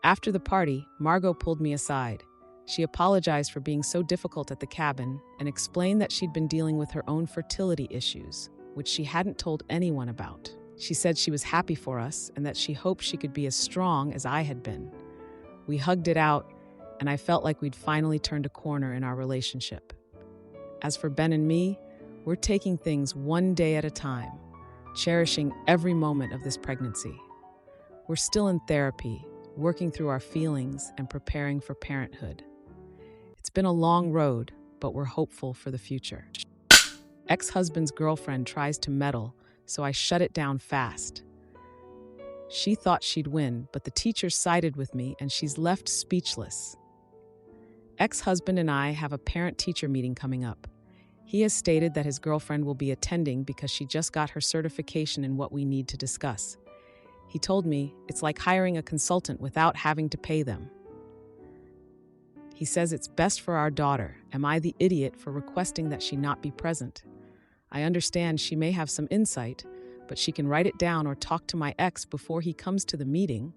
After the party, Margot pulled me aside. She apologized for being so difficult at the cabin and explained that she'd been dealing with her own fertility issues, which she hadn't told anyone about. She said she was happy for us and that she hoped she could be as strong as I had been. We hugged it out, and I felt like we'd finally turned a corner in our relationship. As for Ben and me, we're taking things one day at a time, cherishing every moment of this pregnancy. We're still in therapy, working through our feelings and preparing for parenthood. It's been a long road, but we're hopeful for the future. Ex-husband's girlfriend tries to meddle, so I shut it down fast. She thought she'd win, but the teacher sided with me and she's left speechless. Ex-husband and I have a parent-teacher meeting coming up. He has stated that his girlfriend will be attending because she just got her certification in what we need to discuss. He told me it's like hiring a consultant without having to pay them. He says it's best for our daughter. Am I the idiot for requesting that she not be present? I understand she may have some insight, but she can write it down or talk to my ex before he comes to the meeting.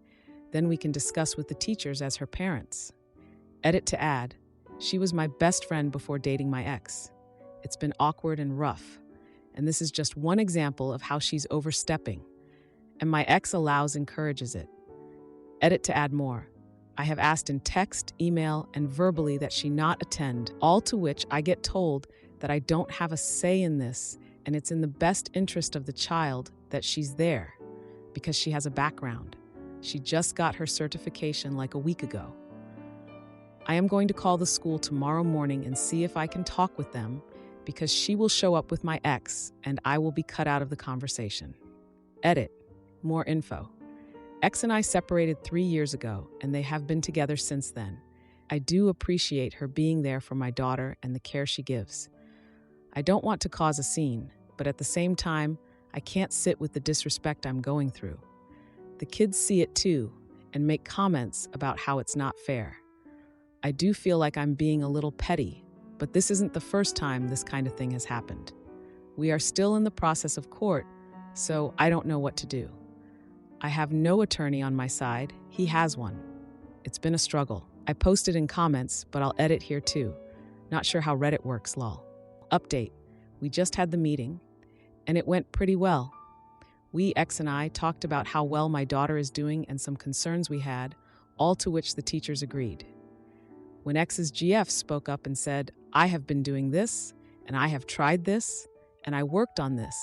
Then we can discuss with the teachers as her parents. Edit to add, she was my best friend before dating my ex. It's been awkward and rough, and this is just one example of how she's overstepping. And my ex encourages it. Edit to add more. I have asked in text, email, and verbally that she not attend, all to which I get told that I don't have a say in this, and it's in the best interest of the child that she's there, because she has a background. She just got her certification like a week ago. I am going to call the school tomorrow morning and see if I can talk with them, because she will show up with my ex, and I will be cut out of the conversation. Edit. More info. Ex and I separated 3 years ago, and they have been together since then. I do appreciate her being there for my daughter and the care she gives. I don't want to cause a scene, but at the same time, I can't sit with the disrespect I'm going through. The kids see it too, and make comments about how it's not fair. I do feel like I'm being a little petty, but this isn't the first time this kind of thing has happened. We are still in the process of court, so I don't know what to do. I have no attorney on my side. He has one. It's been a struggle. I posted in comments, but I'll edit here too. Not sure how Reddit works, lol. Update. We just had the meeting, and it went pretty well. We, Ex and I, talked about how well my daughter is doing and some concerns we had, all to which the teachers agreed. When Ex's GF spoke up and said, I have been doing this, and I have tried this, and I worked on this.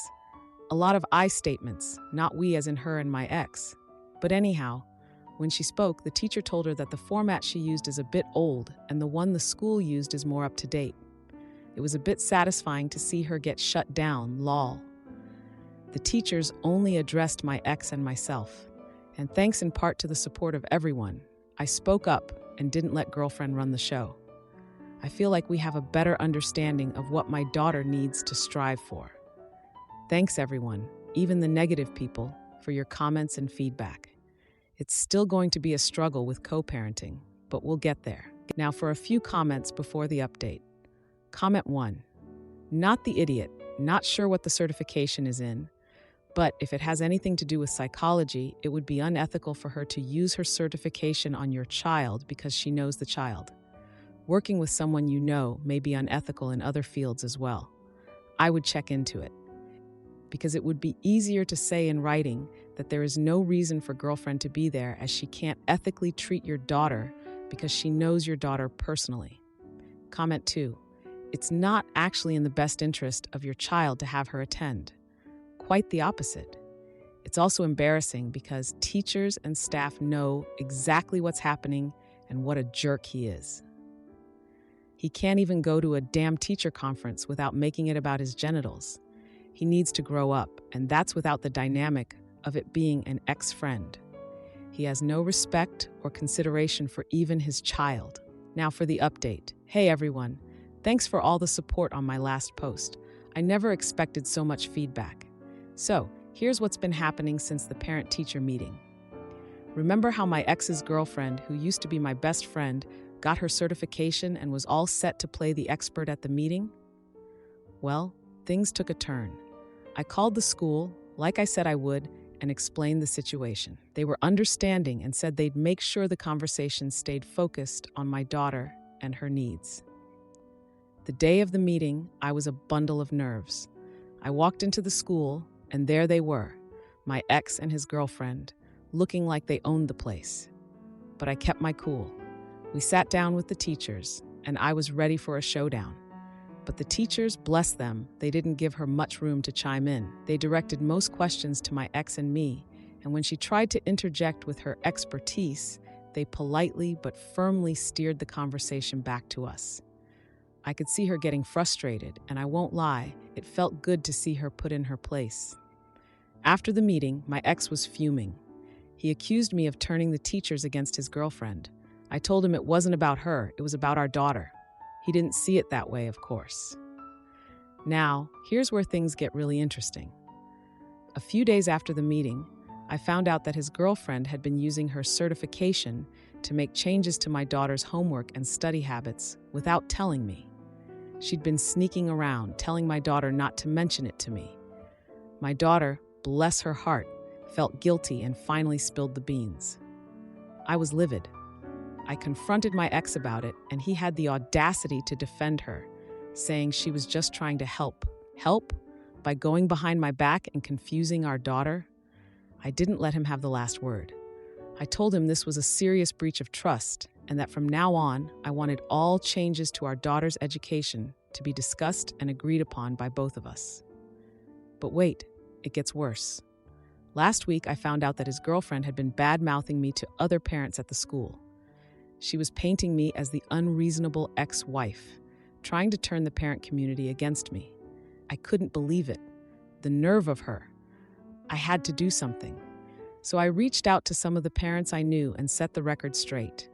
A lot of I statements, not we as in her and my ex. But anyhow, when she spoke, the teacher told her that the format she used is a bit old and the one the school used is more up to date. It was a bit satisfying to see her get shut down, lol. The teachers only addressed my ex and myself, and thanks in part to the support of everyone, I spoke up and didn't let girlfriend run the show. I feel like we have a better understanding of what my daughter needs to strive for. Thanks everyone, even the negative people, for your comments and feedback. It's still going to be a struggle with co-parenting, but we'll get there. Now for a few comments before the update. Comment 1. Not the idiot. Not sure what the certification is in, but if it has anything to do with psychology, it would be unethical for her to use her certification on your child because she knows the child. Working with someone you know may be unethical in other fields as well. I would check into it, because it would be easier to say in writing that there is no reason for girlfriend to be there, as she can't ethically treat your daughter because she knows your daughter personally. Comment 2. It's not actually in the best interest of your child to have her attend. Quite the opposite. It's also embarrassing because teachers and staff know exactly what's happening and what a jerk he is. He can't even go to a damn teacher conference without making it about his genitals. He needs to grow up, and that's without the dynamic of it being an ex-friend. He has no respect or consideration for even his child. Now for the update. Hey everyone, thanks for all the support on my last post. I never expected so much feedback. So, here's what's been happening since the parent-teacher meeting. Remember how my ex's girlfriend, who used to be my best friend, got her certification and was all set to play the expert at the meeting? Well, things took a turn. I called the school, like I said I would, and explained the situation. They were understanding and said they'd make sure the conversation stayed focused on my daughter and her needs. The day of the meeting, I was a bundle of nerves. I walked into the school, and there they were, my ex and his girlfriend, looking like they owned the place. But I kept my cool. We sat down with the teachers, and I was ready for a showdown. But the teachers, bless them, they didn't give her much room to chime in. They directed most questions to my ex and me, and when she tried to interject with her expertise, they politely but firmly steered the conversation back to us. I could see her getting frustrated, and I won't lie, it felt good to see her put in her place. After the meeting, my ex was fuming. He accused me of turning the teachers against his girlfriend. I told him it wasn't about her, it was about our daughter. He didn't see it that way, of course. Now, here's where things get really interesting. A few days after the meeting, I found out that his girlfriend had been using her certification to make changes to my daughter's homework and study habits without telling me. She'd been sneaking around, telling my daughter not to mention it to me. My daughter, bless her heart, felt guilty and finally spilled the beans. I was livid. I confronted my ex about it, and he had the audacity to defend her, saying she was just trying to help. Help? By going behind my back and confusing our daughter? I didn't let him have the last word. I told him this was a serious breach of trust, and that from now on, I wanted all changes to our daughter's education to be discussed and agreed upon by both of us. But wait, it gets worse. Last week, I found out that his girlfriend had been bad-mouthing me to other parents at the school. She was painting me as the unreasonable ex-wife, trying to turn the parent community against me. I couldn't believe it. The nerve of her. I had to do something. So I reached out to some of the parents I knew and set the record straight.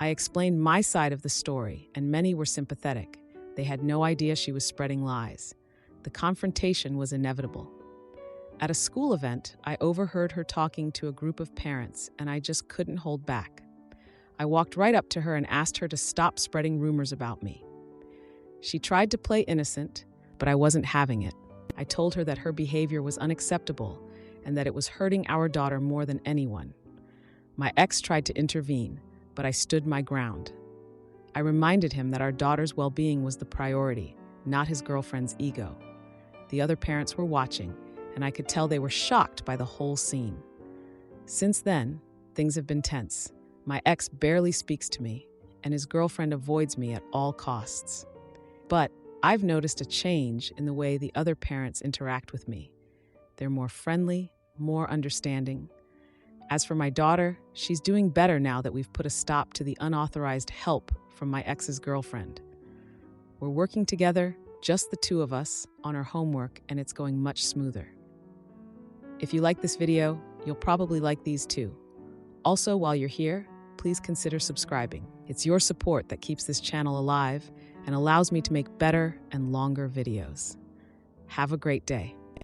I explained my side of the story, and many were sympathetic. They had no idea she was spreading lies. The confrontation was inevitable. At a school event, I overheard her talking to a group of parents, and I just couldn't hold back. I walked right up to her and asked her to stop spreading rumors about me. She tried to play innocent, but I wasn't having it. I told her that her behavior was unacceptable and that it was hurting our daughter more than anyone. My ex tried to intervene, but I stood my ground. I reminded him that our daughter's well-being was the priority, not his girlfriend's ego. The other parents were watching, and I could tell they were shocked by the whole scene. Since then, things have been tense. My ex barely speaks to me, and his girlfriend avoids me at all costs. But I've noticed a change in the way the other parents interact with me. They're more friendly, more understanding. As for my daughter, she's doing better now that we've put a stop to the unauthorized help from my ex's girlfriend. We're working together, just the two of us, on her homework, and it's going much smoother. If you like this video, you'll probably like these too. Also, while you're here, please consider subscribing. It's your support that keeps this channel alive and allows me to make better and longer videos. Have a great day.